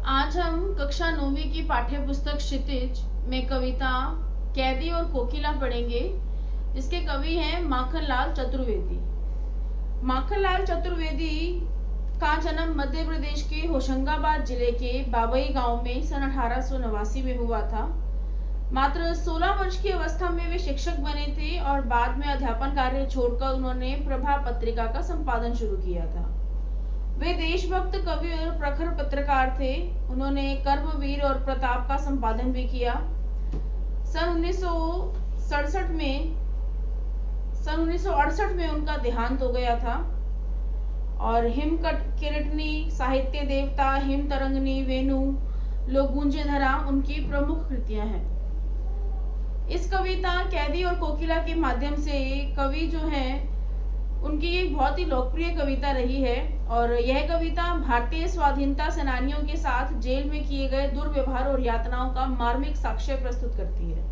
आज हम कक्षा 9वीं की पाठ्य पुस्तक क्षितिज में कविता कैदी और कोकिला पढ़ेंगे। इसके कवि हैं माखनलाल चतुर्वेदी। माखनलाल चतुर्वेदी का जन्म मध्य प्रदेश के होशंगाबाद जिले के बाबई गांव में सन 1889 में हुआ था। मात्र 16 वर्ष की अवस्था में वे शिक्षक बने थे और बाद में अध्यापन कार्य छोड़कर उन्होंने प्रभा पत्रिका का संपादन शुरू किया था। वे देशभक्त कवि और प्रखर पत्रकार थे। उन्होंने कर्मवीर और प्रताप का संपादन भी किया। सन 1968 में उनका देहांत हो गया था और हिमकट किरटनी, साहित्य देवता, हिम तरंगनी, वेणु, लोगूंजे धरा उनकी प्रमुख कृतियां हैं। इस कविता कैदी और कोकिला के माध्यम से कवि जो हैं उनकी एक बहुत ही लोकप्रिय कविता रही है और यह कविता भारतीय स्वाधीनता सेनानियों के साथ जेल में किए गए दुर्व्यवहार और यातनाओं का मार्मिक साक्ष्य प्रस्तुत करती है।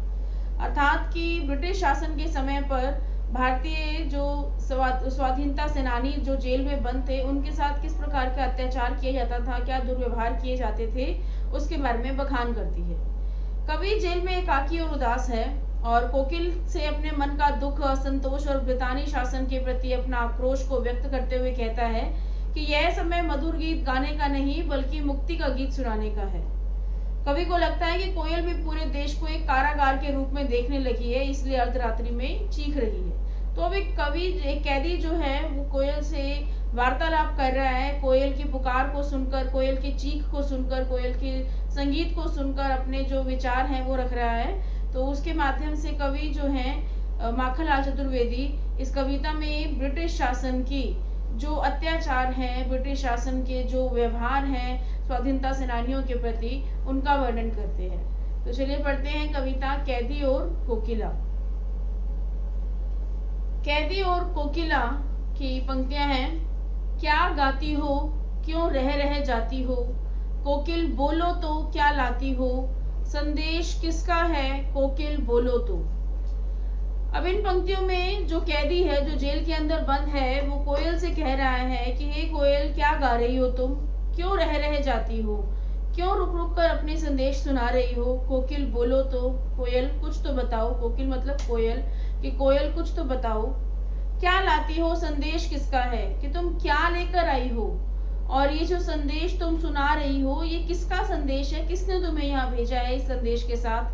अर्थात कि ब्रिटिश शासन के समय पर भारतीय जो स्वाधीनता सेनानी जो जेल में बंद थे उनके साथ किस प्रकार का अत्याचार किया जाता था, क्या दुर्व्यवहार किए जाते थे, उसके बारे में बखान करती है। कवि जेल में एकाकी और उदास है और कोकिल से अपने मन का दुख, असंतोष और ब्रितानी शासन के प्रति अपना आक्रोश को व्यक्त करते हुए कहता है कि यह समय मधुर गीत गाने का नहीं बल्कि मुक्ति का गीत सुनाने का है। कवि को लगता है कि कोयल भी पूरे देश को एक कारागार के रूप में देखने लगी है, इसलिए अर्धरात्रि में चीख रही है। तो अब एक कैदी जो है वो कोयल से वार्तालाप कर रहा है। कोयल की पुकार को सुनकर, कोयल की चीख को सुनकर, कोयल के संगीत को सुनकर अपने जो विचार हैं वो रख रहा है। तो उसके माध्यम से कवि जो हैं माखनलाल चतुर्वेदी इस कविता में ब्रिटिश शासन की जो अत्याचार हैं, ब्रिटिश शासन के जो व्यवहार हैं स्वाधीनता सेनानियों के प्रति, उनका वर्णन करते हैं। तो चलिए पढ़ते हैं कविता कैदी और कोकिला। कैदी और कोकिला की पंक्तियां हैं। क्या गाती हो, क्यों रह रह जाती हो, कोकिल बोलो तो क्या लाती हो, संदेश किसका है, कोकिल बोलो तो। अब इन पंक्तियों में जो कैदी है, जो जेल के अंदर बंद है, वो कोयल से कह रहा है कि हे कोयल, क्या गा रही हो तुम, क्यों रह रह जाती हो, क्यों रुक रुक कर अपने संदेश सुना रही हो, कोकिल बोलो तो। कोयल कुछ तो बताओ, कोकिल मतलब कोयल, कि कोयल कुछ तो बताओ। क्या लाती हो, संदेश किसका है, कि तुम क्या लेकर आई हो, और ये जो संदेश तुम सुना रही हो ये किसका संदेश है, किसने तुम्हें यहाँ भेजा है इस संदेश के साथ।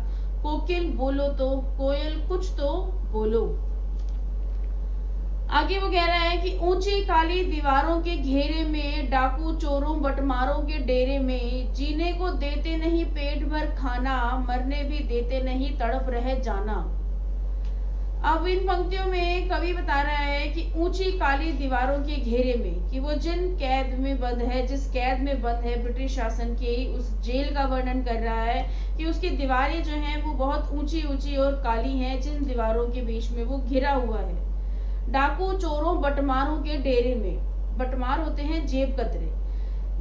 कोकिल बोलो तो, कोयल कुछ तो बोलो। आगे वो कह रहा है कि ऊंची काली दीवारों के घेरे में, डाकू चोरों बटमारों के डेरे में, जीने को देते नहीं पेट भर खाना, मरने भी देते नहीं तड़प रह जाना। अब इन पंक्तियों में कवि बता रहा है कि ऊंची काली दीवारों के घेरे में, कि वो जिन कैद में बंद है, जिस कैद में बंद है ब्रिटिश शासन के, उस जेल का वर्णन कर रहा है कि उसकी दीवारें जो हैं वो बहुत ऊंची ऊंची और काली हैं, जिन दीवारों के बीच में वो घिरा हुआ है। डाकू चोरों बटमारों के डेरे में, बटमार होते हैं जेब कतरे,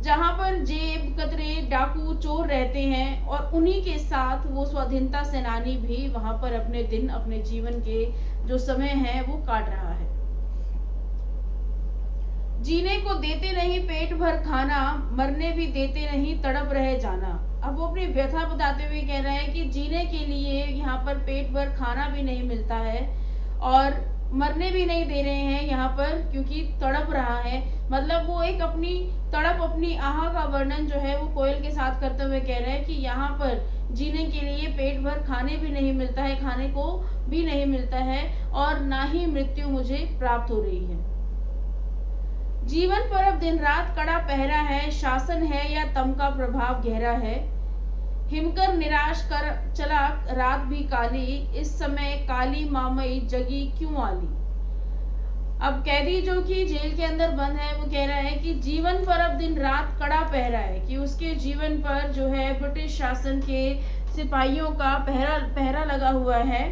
जहां पर जेब कतरे डाकू चोर रहते हैं और उन्हीं के साथ वो स्वाधीनता सेनानी भी वहां पर अपने दिन, अपने जीवन के जो समय है वो काट रहा है। जीने को देते नहीं पेट भर खाना, मरने भी देते नहीं तड़प रह जाना। अब वो अपनी व्यथा बताते हुए कह रहे हैं कि जीने के लिए यहाँ पर पेट भर खाना भी नहीं मिलता है और मरने भी नहीं दे रहे हैं यहाँ पर, क्योंकि तड़प रहा है। मतलब वो एक अपनी तड़प, अपनी आह का वर्णन जो है वो कोयल के साथ करते हुए कह रहे हैं कि यहाँ पर जीने के लिए पेट भर खाने भी नहीं मिलता है, खाने को भी नहीं मिलता है और ना ही मृत्यु मुझे प्राप्त हो रही है। जीवन पर अब दिन रात कड़ा पहरा है, शासन है या तम का प्रभाव गहरा है, हिमकर निराश कर चला रात भी काली, इस समय काली मामई जगी क्यों आली। अब कैदी जो कि जेल के अंदर बंद है वो कह रहा है कि जीवन पर अब दिन रात कड़ा पहरा है, कि उसके जीवन पर जो है ब्रिटिश शासन के सिपाहियों का पहरा लगा हुआ है।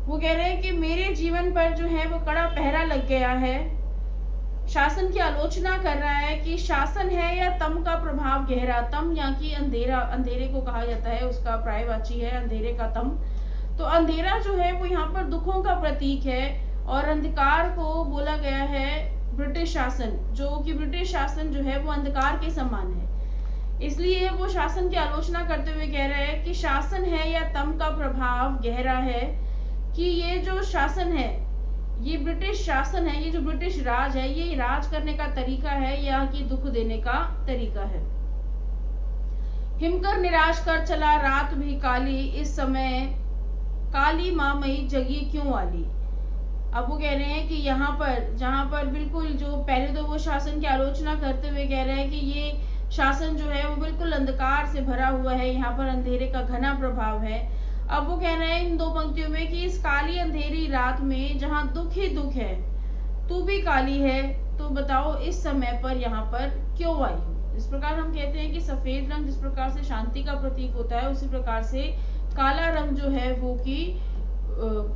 वो कह रहे हैं कि मेरे जीवन पर जो है वो कड़ा पहरा लग गया है। शासन की आलोचना कर रहा है कि शासन है या तम का प्रभाव गहरा। तम यहाँ की अंधेरा, अंधेरे को कहा जाता है, उसका पर्यायवाची है अंधेरे का तम। तो अंधेरा जो है वो यहाँ पर दुखों का प्रतीक है और अंधकार को बोला गया है ब्रिटिश शासन, जो कि ब्रिटिश शासन जो है वो अंधकार के समान है। इसलिए वो शासन की आलोचना करते हुए कह रहे हैं कि शासन है या तम का प्रभाव गहरा है, कि ये जो शासन है, ये ब्रिटिश शासन है, ये जो ब्रिटिश राज है, ये राज करने का तरीका है या कि दुख देने का तरीका है। हिमकर निराश कर चला रात भी काली, इस समय काली माँ मई जगी क्यों वाली। अब वो कह रहे हैं कि यहाँ पर, जहाँ पर बिल्कुल जो पहले तो वो शासन की आलोचना करते हुए कह रहे हैं कि ये शासन जो है वो बिल्कुल अंधकार से भरा हुआ है, यहाँ पर अंधेरे का घना प्रभाव है। अब वो कह रहे हैं इन दो पंक्तियों में कि इस काली अंधेरी रात में जहाँ दुख ही दुख है, तू भी काली है, तो बताओ इस समय पर यहाँ पर क्यों आई हो। इस प्रकार हम कहते हैं कि सफेद रंग जिस प्रकार से शांति का प्रतीक होता है, उसी प्रकार से काला रंग जो है वो कि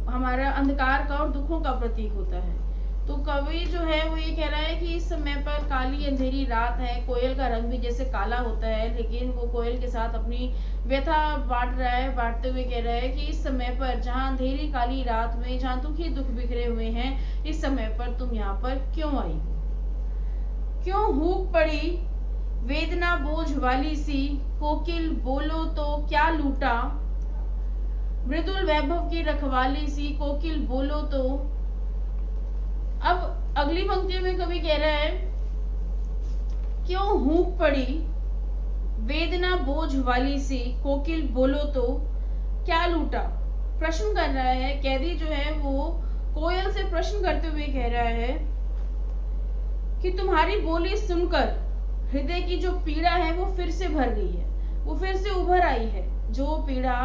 हमारा अंधकार का और दुखों का प्रतीक होता है। तो कवि जो है वो ये कह रहा है कि इस समय पर काली अंधेरी रात है, कोयल का रंग भी जैसे काला होता है, लेकिन वो कोयल के साथ अपनी व्यथा बांट रहा है, बांटते हुए कह रहा है कि इस समय पर जहाँ अंधेरी काली रात में जहाँ दुखी दुख बिखरे हुए हैं, इस समय पर तुम यहाँ पर क्यों आई हो। क्यों हूक पड़ी वेदना बोझ वाली सी, कोकिल बोलो तो क्या लूटा, मृदुल वैभव की रखवाली सी, कोकिल बोलो तो। अब अगली पंक्ति में कवि कह रहा है क्यों हूक पड़ी वेदना बोझ वाली सी, कोकिल बोलो तो क्या लूटा। प्रश्न कर रहा है कैदी जो है वो कोयल से प्रश्न करते हुए कह रहा है कि तुम्हारी बोली सुनकर हृदय की जो पीड़ा है वो फिर से भर गई है, वो फिर से उभर आई है। जो पीड़ा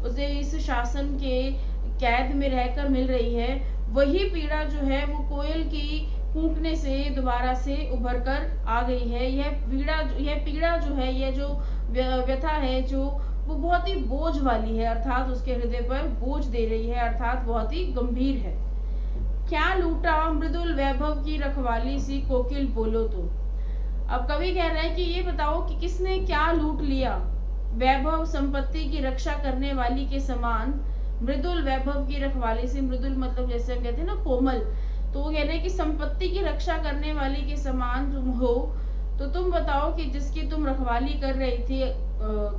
उसे इस शासन के कैद में रहकर मिल रही है, वही पीड़ा जो है वो कोयल की कूकने से दोबारा से उभर कर आ गई है। यह पीड़ा जो है, यह जो व्यथा है, जो वो बहुत ही बोझ वाली है, अर्थात उसके हृदय पर बोझ दे रही है, अर्थात बहुत ही गंभीर है। क्या लूटा मृदुल वैभव की रखवाली सी, कोकिल बोलो तो। अब कवि कह रहे हैं कि ये बताओ कि किसने क्या लूट लिया। वैभव संपत्ति की रक्षा करने वाली के समान, मृदुल वैभव की रखवाली से, मृदुल मतलब जैसे हम कहते हैं ना कोमल, तो वो कह रहे हैं कि संपत्ति की रक्षा करने वाली के समान तुम हो, तो तुम बताओ कि जिसकी तुम रखवाली कर रही थी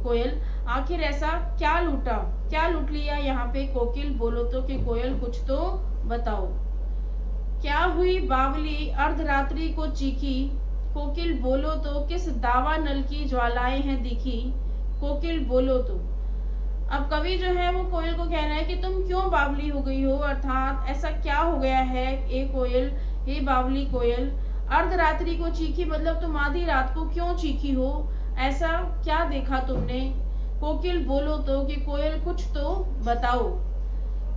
कोयल, आखिर ऐसा क्या लूटा, क्या लूट लिया यहाँ पे, कोकिल बोलो तो, कि कोयल कुछ तो बताओ। क्या हुई बावली अर्धरात्रि को चीखी, कोकिल बोलो तो, किस दावा नल की ज्वालाएं हैं दिखी, कोकिल बोलो तो। अब कवि जो है वो कोयल को कह रहा है कि तुम क्यों बावली हो गई हो, अर्थात ऐसा क्या हो गया है ए कोयल, हे बावली कोयल। अर्धरात्रि को चीखी मतलब तुम आधी रात को क्यों चीखी हो, ऐसा क्या देखा तुमने। कोकिल बोलो तो, कि कोयल कुछ तो बताओ।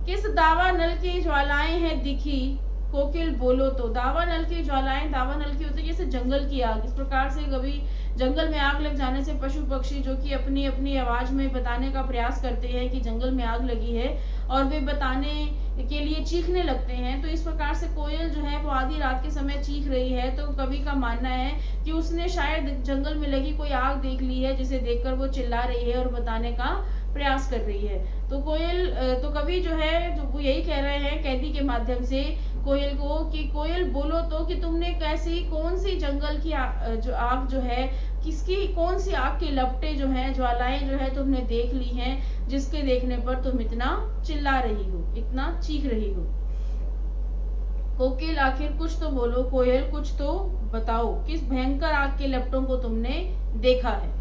किस दावा नल की ज्वालाएं हैं दिखी, कोकिल बोलो तो। दावा नल की ज्वालाएं, दावा नल की होती है जैसे जंगल की आग। इस प्रकार से कभी जंगल में आग लग जाने से पशु पक्षी जो कि अपनी अपनी आवाज में बताने का प्रयास करते हैं कि जंगल में आग लगी है, और वे बताने के लिए चीखने लगते हैं। तो इस प्रकार से कोयल जो है वो आधी रात के समय चीख रही है, तो कवि का मानना है कि उसने शायद जंगल में लगी कोई आग देख ली है, जिसे देखकर वो चिल्ला रही है और बताने का प्रयास कर रही है। तो कोयल, तो कवि जो है वो यही कह रहे हैं कैदी के माध्यम से कोयल को, कि कोयल बोलो तो, कि तुमने कैसी कौन सी जंगल की जो आग जो है, किसकी कौन सी आग की लपटें जो है, ज्वालाएं जो है तुमने देख ली हैं, जिसके देखने पर तुम इतना चिल्ला रही हो, इतना चीख रही हो। कोकिल आखिर कुछ तो बोलो, कोयल कुछ तो बताओ, किस भयंकर आग के लपटों को तुमने देखा है।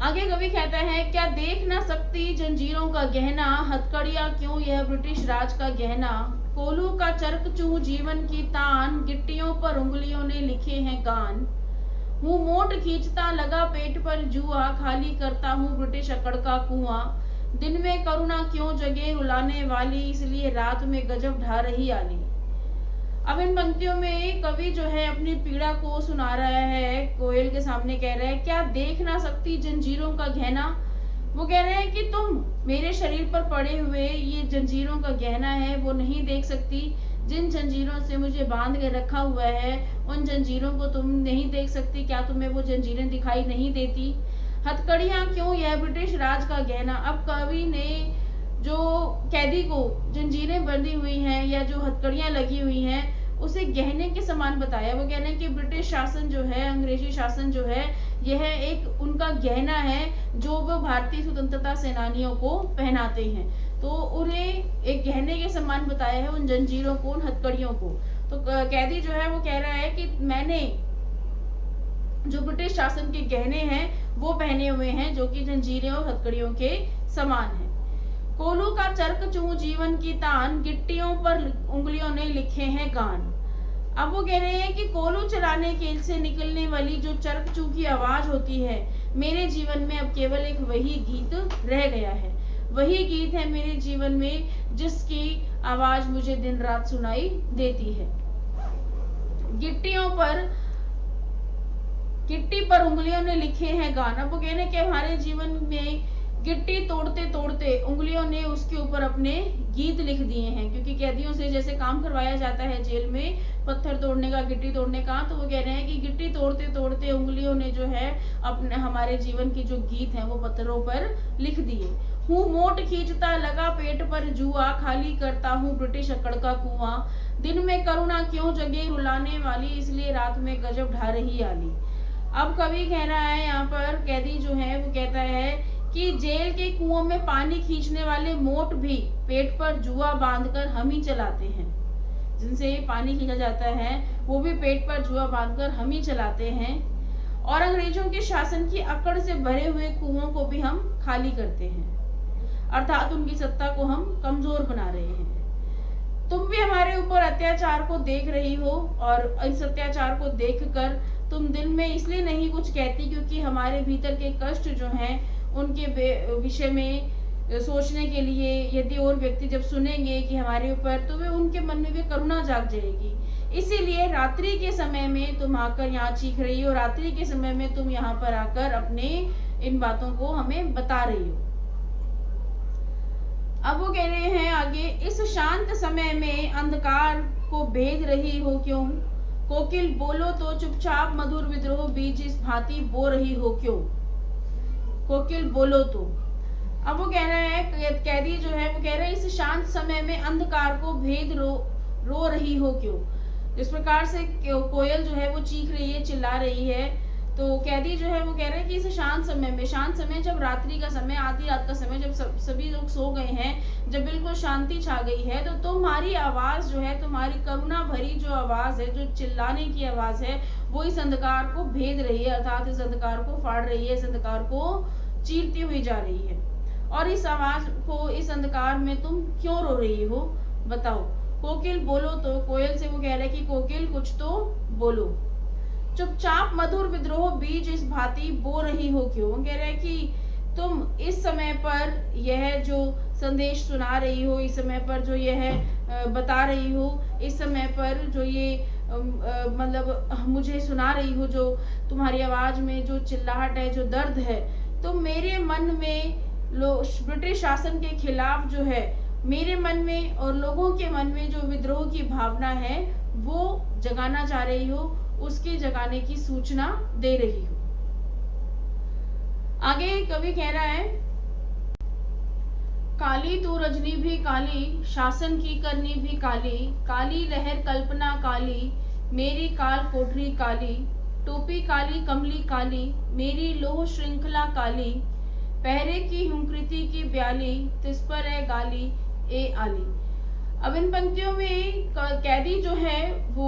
आगे कवि कहता है क्या देख ना सकती जंजीरों का गहना, हथकड़ियां क्यों यह ब्रिटिश राज का गहना, कोलू का चरक चूं जीवन की तान, गिट्टियों पर उंगलियों ने लिखे हैं गान, हूँ मोट खींचता लगा पेट पर जुआ, खाली करता हूँ ब्रिटिश अकड़ का कुआं, दिन में करुणा क्यों जगे रुलाने वाली, इसलिए रात में गजब ढा रही आली। अब इन पंक्तियों में कवि जो है अपनी पीड़ा को सुना रहा है, कोयल के सामने कह रहा है क्या देख ना सकती जंजीरों का गहना। वो कह रहे हैं कि तुम मेरे शरीर पर पड़े हुए ये जंजीरों का गहना है वो नहीं देख सकती, जिन जंजीरों से मुझे बांध के रखा हुआ है उन जंजीरों को तुम नहीं देख सकती, क्या तुम्हें वो जंजीरें दिखाई नहीं देती। हथकड़ियां क्यों यह ब्रिटिश राज का गहना। अब कवि ने जो कैदी को जंजीरें बंधी हुई हैं या जो हथकड़ियां लगी हुई हैं उसे गहने के समान बताया। वो कह रहे हैं कि ब्रिटिश शासन जो है, अंग्रेजी शासन जो है, यह एक उनका गहना है जो वो भारतीय स्वतंत्रता सेनानियों को पहनाते हैं। तो उन्हें एक गहने के समान बताया है, उन जंजीरों को, उन हथकड़ियों को। तो कैदी जो है वो कह रहा है कि मैंने जो ब्रिटिश शासन के गहने हैं वो पहने हुए हैं, जो कि जंजीरें और हथकड़ियों के समान है। कोलू का चरक चूं जीवन की तान, गिट्टियों पर उंगलियों ने लिखे हैं गान। अब वो कह रहे हैं कि कोलू चलाने के से निकलने वाली जो चरक चू की आवाज होती है, मेरे जीवन में अब केवल एक वही गीत रह गया है। वही गीत है मेरे जीवन में जिसकी आवाज मुझे दिन रात सुनाई देती है। गिट्टी पर उंगलियों ने लिखे हैं गान। अब वो कह रहे हैं कि हमारे जीवन में गिट्टी तोड़ते तोड़ते उंगलियों ने उसके ऊपर अपने गीत लिख दिए हैं, क्योंकि कैदियों से जैसे काम करवाया जाता है जेल में, पत्थर तोड़ने का, गिट्टी तोड़ने का, तो वो कह रहे हैं कि गिट्टी तोड़ते तोड़ते उंगलियों ने जो है अपने हमारे जीवन के जो गीत हैं वो पत्थरों पर लिख दिए। हूँ मोट खींचता लगा पेट पर जुआ, खाली करता हूँ ब्रिटिश अकड़ का कुआं। दिन में करुणा क्यों जगे रुलाने वाली, इसलिए रात में गजब ढा रही आली। अब कवि कह रहा है, यहाँ पर कैदी जो है वो कहता है कि जेल के कुओं में पानी खींचने वाले मोट भी पेट पर जुआ बांधकर हम ही चलाते हैं। जिनसे पानी खींचा जाता है वो भी पेट पर जुआ बांधकर हम ही चलाते हैं। और अंग्रेजों के शासन की अकड़ से भरे हुए कुओं को भी हम खाली करते हैं, अर्थात उनकी सत्ता को हम कमजोर बना रहे हैं। तुम भी हमारे ऊपर अत्याचार को देख रही हो, और इस अत्याचार को देखकर तुम दिल में इसलिए नहीं कुछ कहती क्योंकि हमारे भीतर के कष्ट जो हैं उनके विषय में सोचने के लिए यदि और व्यक्ति जब सुनेंगे कि हमारे ऊपर, तो वे उनके मन में भी करुणा जाग जाएगी। इसीलिए रात्रि के समय में तुम आकर यहाँ चीख रही हो, रात्रि के समय में तुम यहाँ पर आकर अपने इन बातों को हमें बता रही हो। अब वो कह रहे हैं आगे, इस शांत समय में अंधकार को भेद रही हो क्यों, कोकिल बोलो तो चुपचाप मधुर विद्रोह बीज इस भांति बो रही हो क्यों। कोकिल बोलो तो। अब वो कह रहे हैं, कैदी जो है वो कह रहे हैं इस शांत समय में अंधकार को भेद रो रही हो क्यों। जिस प्रकार से कोयल जो है वो चीख रही है, चिल्ला रही है, तो कैदी जो है वो कह रहे हैं कि इस शांत समय जब रात्रि का समय, आधी रात का समय, जब सभी लोग सो गए हैं, जब बिल्कुल शांति छा गई है, तो तुम्हारी आवाज जो है, तुम्हारी करुणा भरी जो आवाज है, जो चिल्लाने की आवाज है, वो इस अंधकार को भेद रही है, अर्थात इस अंधकार को फाड़ रही है, इस अंधकार को चीरती हुई जा रही है। और इस आवाज को, इस अंधकार में तुम क्यों रो रही हो, बताओ। कोकिल बोलो तो, कोयल से वो कह रहे हैं कि कोकिल कुछ तो बोलो। चुपचाप मधुर विद्रोह बीज इस भांति बो रही हो क्यों। वो कह रहे हैं कि तुम इस समय पर यह जो संदेश सुना रही हो, इस समय पर जो यह बता रही हो, इस समय पर जो ये मतलब मुझे सुना रही हो, जो तुम्हारी आवाज में जो चिल्लाहट है, जो दर्द है, तो मेरे मन में ब्रिटिश शासन के खिलाफ जो है, मेरे मन में और लोगों के मन में जो विद्रोह की भावना है वो जगाना चाह रही हो, उसके जगाने की सूचना दे रही हो। आगे कवि कह रहा है, काली तू रजनी भी काली, शासन की करनी भी काली, काली लहर कल्पना काली, मेरी काल कोठरी काली, टोपी काली कमली काली, मेरी लोह श्रृंखला काली, पहरे की हुंकृति की ब्याली, तिस पर है गाली ए आली। अब इन पंक्तियों में कैदी जो है वो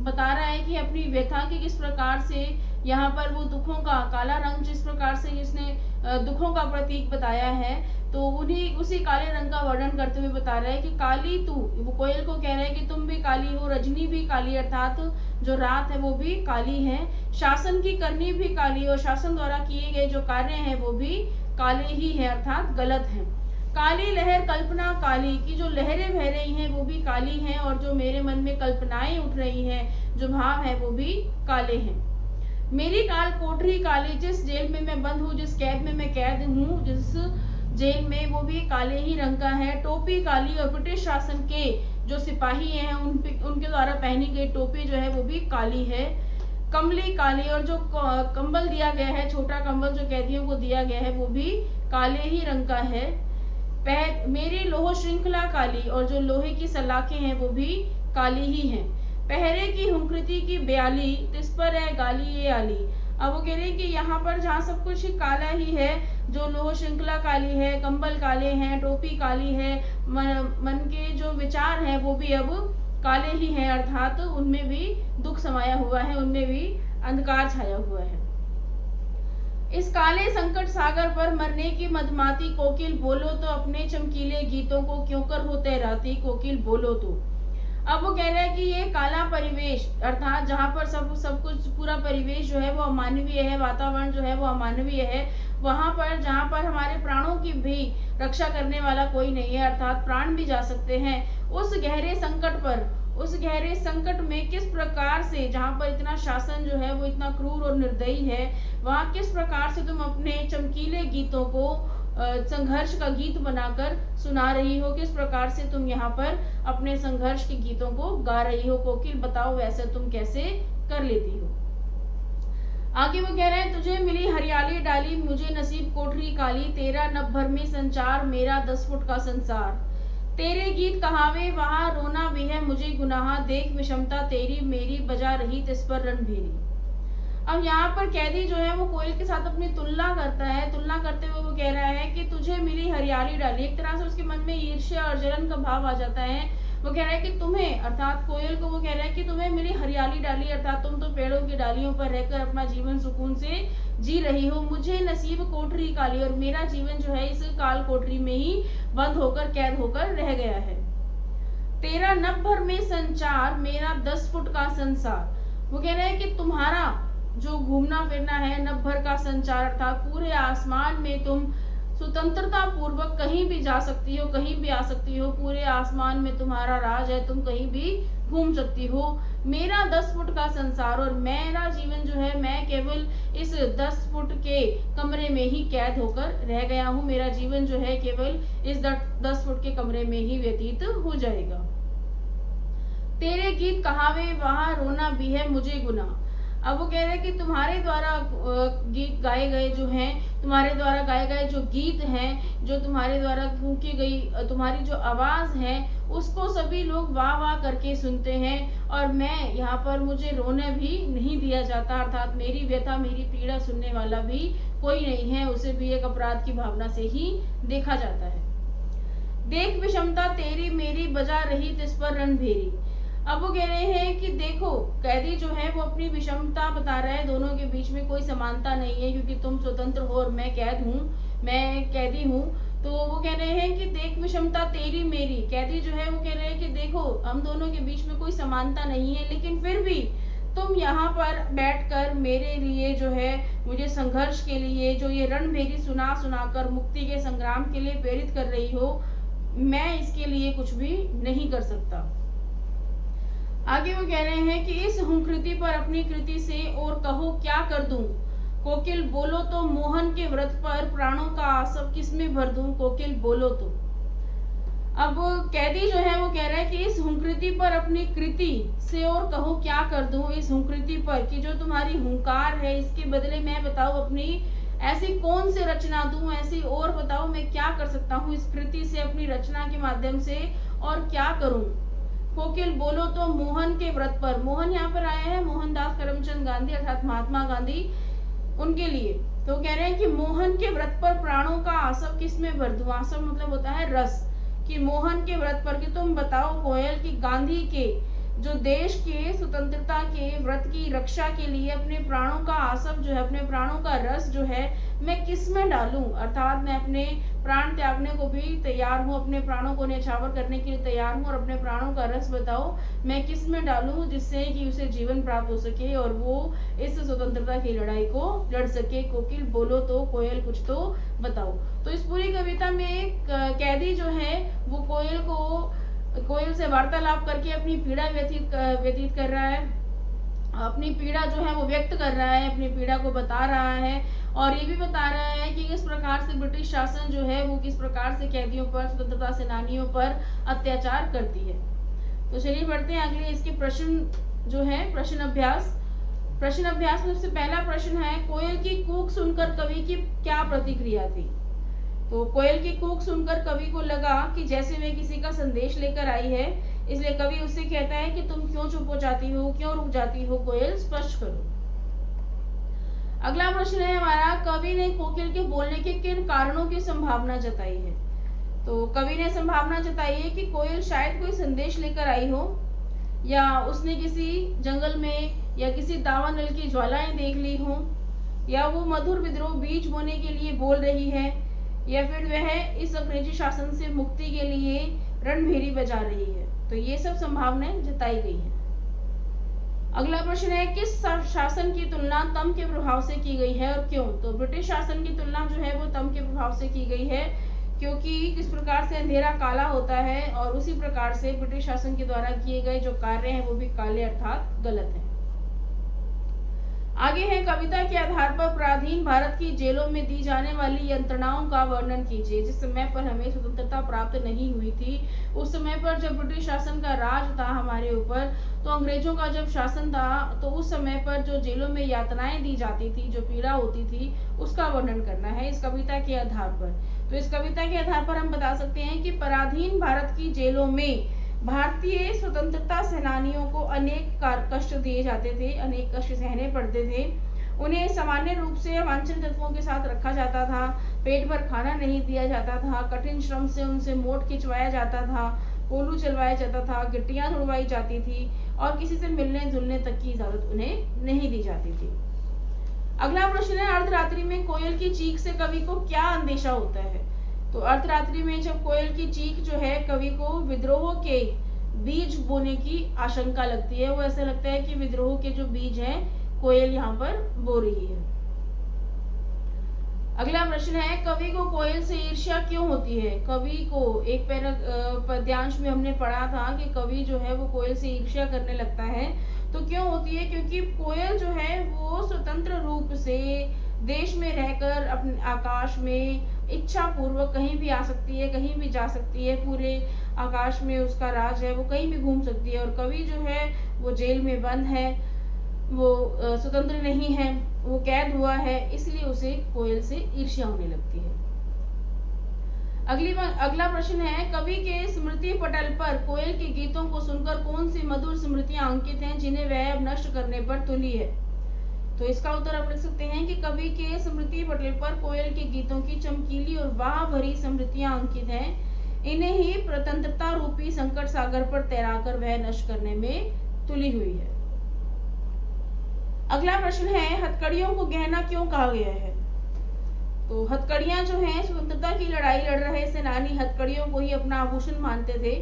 बता रहा है कि अपनी व्यथा की किस प्रकार से यहाँ पर वो दुखों का काला रंग, जिस प्रकार से इसने दुखों का प्रतीक बताया है, तो उन्हीं उसी काले रंग का वर्णन करते हुए बता रहा है कि काली तू, वो कोयल को कह रहा है कि तुम भी काली हो, रजनी भी काली, अर्थात जो रात है वो भी काली है, शासन की करनी भी काली, और शासन द्वारा किए गए जो कार्य हैं वो भी काले ही है, अर्थात गलत है। काली लहर कल्पना काली, की जो लहरें बह रही हैं वो भी काली हैं, और जो मेरे मन में कल्पनाएं उठ रही हैं, जो भाव है वो भी काले हैं। मेरी काल कोठरी काली, जिस जेल में मैं बंद हूँ, जिस कैद में मैं कैद हूँ, जिस जेल में, वो भी काले ही रंग का है। टोपी काली, और ब्रिटिश शासन के जो सिपाही हैं उनके द्वारा पहनी गई टोपी जो है वो भी काली है। कमली काली, और जो कंबल दिया गया है, छोटा कंबल जो कैदियों को दिया गया है, वो भी काले ही रंग का है। मेरी लोह श्रृंखला काली, और जो लोहे की सलाखें हैं वो भी काली ही हैं। पहरे की हुंकृति की ब्याली, तिस पर है गाली ये आली। अब वो कह रहे हैं कि यहाँ पर जहाँ सब कुछ काला ही है, जो लोह श्रृंखला काली है, कंबल काले हैं, टोपी काली है, मन के जो विचार हैं वो भी अब काले ही हैं, अर्थात उनमें भी दुख समाया हुआ है, उनमें भी अंधकार छाया हुआ है। इस काले संकट सागर पर मरने की मधमाती, कोकिल बोलो तो अपने चमकीले गीतों को, क्यों कर होते राती, कोकिल बोलो तो। अब वो कह रहे हैं कि ये काला परिवेश, अर्थात जहाँ पर सब कुछ पूरा परिवेश जो है वो अमानवीय है, वातावरण जो है वो अमानवीय है, वहां पर जहाँ पर हमारे प्राणों की भी रक्षा करने वाला कोई नहीं है, अर्थात प्राण भी जा सकते हैं, उस गहरे संकट पर, उस गहरे संकट में किस प्रकार से, जहाँ पर इतना शासन जो है वो इतना क्रूर और निर्दयी है, वहाँ किस प्रकार से तुम अपने चमकीले गीतों को संघर्ष का गीत बनाकर सुना रही हो, किस प्रकार से तुम यहाँ पर अपने संघर्ष के गीतों को गा रही हो, कोकिल बताओ वैसे तुम कैसे कर लेती हो। आगे वो कह रहे हैं, तुझे मिली हरियाली डाली, मुझे नसीब कोठरी काली, तेरा नभ भर में संचार, मेरा 10 फुट का संसार। तेरे गीत कहावे वहां रोना भी है मुझे गुनाह, देख विषमता तेरी मेरी बजा रही तिस पर रणभेरी। अब यहाँ पर कैदी जो है वो कोयल के साथ अपनी तुलना करता है, तुलना करते हुए वो कह रहा है कि तुझे मिली हरियाली डाली, एक तरह से उसके मन में ईर्ष्या और जलन का भाव आ जाता है। वो कह रहा है कि तुम्हें, अर्थात कोयल को वो कह रहा है कि तुम्हें मिली हरियाली डाली, अर्थात तुम तो पेड़ों की डालियों पर रहकर अपना जीवन सुकून से जी रही हो, मुझे नसीब कोठरी काली, और मेरा जीवन जो है इस काल कोठरी में ही बंद होकर, कैद होकर रह गया है। तेरा नभ भर में संचार, मेरा 10 फुट का संसार। वो कह रहे हैं कि तुम्हारा जो घूमना फिरना है, नभ भर का संचार, अर्थात पूरे आसमान में तुम स्वतंत्रता पूर्वक कहीं भी जा सकती हो, कहीं भी आ सकती हो, पूरे आसमान में तुम्हारा राज है, तुम कहीं भी घूम सकती हो। मेरा 10 फुट का संसार, और मेरा जीवन जो है मैं केवल इस 10 फुट के कमरे में ही कैद होकर रह गया हूँ, मेरा जीवन जो है केवल इस 10 फुट के कमरे में ही व्यतीत हो जाएगा। तेरे गीत कहावे वहां रोना भी है मुझे गुनाह। अब वो कह रहे हैं कि तुम्हारे द्वारा गीत गाए गए जो हैं, तुम्हारे द्वारा गाए गए जो गीत हैं, जो तुम्हारे द्वारा फूंकी गई तुम्हारी जो आवाज है, उसको सभी लोग वाह वाह करके सुनते हैं, और मैं यहाँ पर मुझे रोने भी नहीं दिया जाता, अर्थात मेरी व्यथा, मेरी पीड़ा सुनने वाला भी कोई नहीं है, उसे भी एक अपराध की भावना से ही देखा जाता है। देख विषमता तेरी मेरी बजा रही तिस पर रणभेरी। अब वो कह रहे हैं कि देखो, कैदी जो है वो अपनी विषमता बता रहा है, दोनों के बीच में कोई समानता नहीं है, क्योंकि तुम स्वतंत्र हो और मैं कैद हूँ, मैं कैदी हूँ। तो वो कह रहे हैं कि देख विषमता तेरी मेरी, कैदी जो है वो कह रहे हैं कि देखो हम दोनों के बीच में कोई समानता नहीं है, लेकिन फिर भी तुम यहाँ पर बैठकर मेरे लिए जो है, मुझे संघर्ष के लिए जो ये रणभेरी सुना सुनाकर मुक्ति के संग्राम के लिए प्रेरित कर रही हो, मैं इसके लिए कुछ भी नहीं कर सकता। आगे वो कह रहे हैं कि इस हुंकृति पर अपनी कृति से और कहो क्या कर दूं, कोकिल बोलो तो मोहन के व्रत पर प्राणों का आसव किसमें भर दूं, कोकिल बोलो तो। अब कैदी जो है वो कह रहा है कि इस हुंकृति पर अपनी कृति से और कहो क्या कर दूं, इस हुंकृति पर कि जो तुम्हारी हुंकार है, इसके बदले मैं बताओ अपनी ऐसी कौन सी रचना दूं, ऐसी और बताओ मैं क्या कर सकता हूँ इस कृति से, अपनी रचना के माध्यम से, और क्या करूं। कोकिल बोलो तो मोहन के व्रत पर, मोहन यहाँ पर आया है मोहनदास करमचंद गांधी अर्थात महात्मा गांधी, उनके लिए। तो कह रहे हैं कि मोहन के व्रत पर प्राणों का आसव किसमें भर दूं, आसव मतलब होता है रस, कि मोहन के व्रत पर, कि तुम बताओ कोयल कि गांधी के जो देश के स्वतंत्रता के व्रत की रक्षा के लिए अपने प्राणों का आसव जो है, अपने प्राणों का रस जो है मैं किस में डालूं, अर्थात मैं अपने प्राण त्यागने को भी तैयार हूँ, अपने प्राणों को न्यौछावर करने के लिए तैयार हूँ, और अपने प्राणों का रस बताओ मैं किस में डालूं जिससे कि उसे जीवन प्राप्त हो सके और वो इस स्वतंत्रता की लड़ाई को लड़ सके। कोकिल बोलो तो कोयल कुछ तो बताओ। तो इस पूरी कविता में कैदी जो है वो कोयल से वार्तालाप करके अपनी पीड़ा व्यतीत कर रहा है, अपनी पीड़ा जो है वो व्यक्त कर रहा है, अपनी पीड़ा को बता रहा है, और ये भी बता रहा है कि किस प्रकार से ब्रिटिश शासन जो है वो किस प्रकार से कैदियों पर, स्वतंत्रता सेनानियों पर अत्याचार करती है। तो चलिए बढ़ते हैं अगले इसके प्रश्न जो है, प्रश्न अभ्यास में सबसे पहला प्रश्न है, कोयल की कूक सुनकर कवि की क्या प्रतिक्रिया थी। तो कोयल की कूक सुनकर कवि को लगा कि जैसे वे किसी का संदेश लेकर आई है, इसलिए कवि उससे कहता है कि तुम क्यों चुप हो जाती हो, क्यों रुक जाती हो, कोयल स्पष्ट करो। अगला प्रश्न है हमारा, कवि ने कोकिल के बोलने के किन कारणों की संभावना जताई है। तो कवि ने संभावना जताई है कि कोयल शायद कोई संदेश लेकर आई हो, या उसने किसी जंगल में या किसी दावानल की ज्वालाएं देख ली हो, या वो मधुर विद्रोह बीज बोने के लिए बोल रही है, या फिर वह इस अंग्रेजी शासन से मुक्ति के लिए रणभेरी बजा रही है। तो ये सब संभावनाएं जताई गई हैं। अगला प्रश्न है, किस शासन की तुलना तम के प्रभाव से की गई है और क्यों। तो ब्रिटिश शासन की तुलना जो है वो तम के प्रभाव से की गई है, क्योंकि किस प्रकार से अंधेरा काला होता है और उसी प्रकार से ब्रिटिश शासन के द्वारा किए गए जो कार्य हैं वो भी काले अर्थात गलत हैं। आगे है, कविता के आधार पर पराधीन भारत की जेलों में दी जाने वाली यंत्रणाओं का वर्णन कीजिए। जिस समय पर हमें स्वतंत्रता प्राप्त नहीं हुई थी, उस समय पर जब ब्रिटिश शासन का राज था हमारे ऊपर, तो अंग्रेजों का जब शासन था, तो उस समय पर जो जेलों में यातनाएं दी जाती थी, जो पीड़ा होती थी, उसका वर्णन करना है इस कविता के आधार पर। तो इस कविता के आधार पर हम बता सकते हैं कि पराधीन भारत की जेलों में भारतीय स्वतंत्रता सेनानियों को अनेक कष्ट दिए जाते थे, अनेक कष्ट सहने पड़ते थे। उन्हें सामान्य रूप से अवांछनीय तत्वों के साथ रखा जाता था, पेट भर खाना नहीं दिया जाता था, कठिन श्रम से उनसे मोट खिंचवाया जाता था, कोलू चलवाया जाता था, गिट्टियां तुड़वाई जाती थी और किसी से मिलने जुलने तक की इजाजत उन्हें नहीं दी जाती थी। अगला प्रश्न है, अर्धरात्रि में कोयल की चीख से कवि को क्या अंदेशा होता है। तो अर्धरात्रि में जब कोयल की चीख जो है, कवि को विद्रोह के बीज बोने की आशंका लगती है। वो ऐसा लगता है कि विद्रोह के जो बीज हैं कोयल यहाँ पर बो रही है। अगला प्रश्न है, कवि को कोयल से ईर्ष्या क्यों होती है। कवि को एक पद्यांश में हमने पढ़ा था कि कवि जो है वो कोयल से ईर्ष्या करने लगता है। तो क्यों होती है, क्योंकि कोयल जो है वो स्वतंत्र रूप से देश में रहकर अपने आकाश में इच्छा पूर्वक कहीं भी आ सकती है, कहीं भी जा सकती है, पूरे आकाश में उसका राज है, वो कहीं भी घूम सकती है। और कवि जो है वो जेल में बंद है, वो स्वतंत्र नहीं है, वो कैद हुआ है, इसलिए उसे कोयल से ईर्ष्या होने लगती है। अगला प्रश्न है, कवि के स्मृति पटल पर कोयल के गीतों को सुनकर कौन सी मधुर स्मृतियां अंकित हैं जिन्हें वह अब नष्ट करने पर तुली है। तो इसका उत्तर आप लिख सकते हैं कि कवि के स्मृति पटल पर कोयल के गीतों की चमकीली और वाह भरी स्मृतियां अंकित हैं। इन्हें ही स्वतंत्रता रूपी संकट सागर पर तैराकर वह नष्ट करने में तुली हुई है। अगला प्रश्न है, हथकड़ियों को गहना क्यों कहा गया है। तो हथकड़ियां जो हैं, स्वतंत्रता की लड़ाई लड़ रहे सेनानी हथकड़ियों को ही अपना आभूषण मानते थे,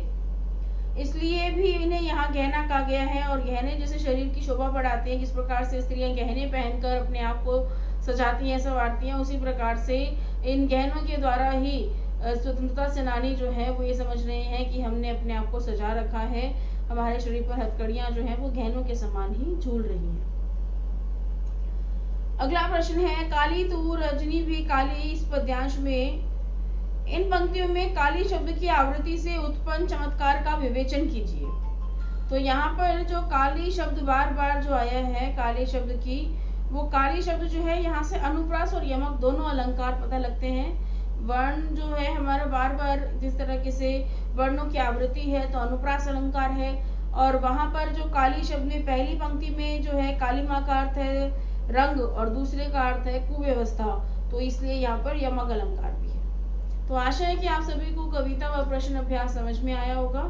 इसलिए भी इन्हें यहाँ गहना कहा गया है। और गहने जैसे शरीर की शोभा बढ़ाते हैं, जिस प्रकार से स्त्रियां गहने पहनकर अपने आप को सजाती हैं, संवारती हैं, उसी प्रकार से इन गहनों के द्वारा ही स्वतंत्रता सेनानी जो है वो ये समझ रहे हैं कि हमने अपने आप को सजा रखा है, हमारे शरीर पर हथकड़ियां जो है वो गहनों के समान ही झूल रही हैं। अगला प्रश्न है, काली तू रजनी भी काली, इस पद्यांश में इन पंक्तियों में काली शब्द की आवृत्ति से उत्पन्न चमत्कार का विवेचन कीजिए। तो यहाँ पर जो काली शब्द बार बार जो आया है, काली शब्द की, वो काली शब्द जो है यहाँ से अनुप्रास और यमक दोनों अलंकार पता लगते हैं। वर्ण जो है हमारा बार बार जिस तरह से वर्णों की आवृत्ति है तो अनुप्रास अलंकार है, और वहां पर जो काली शब्द में पहली पंक्ति में जो है कालीमा का अर्थ है रंग और दूसरे का अर्थ है कुव्यवस्था, तो इसलिए यहाँ पर यमक अलंकार भी है। तो आशा है कि आप सभी को कविता व प्रश्न अभ्यास समझ में आया होगा।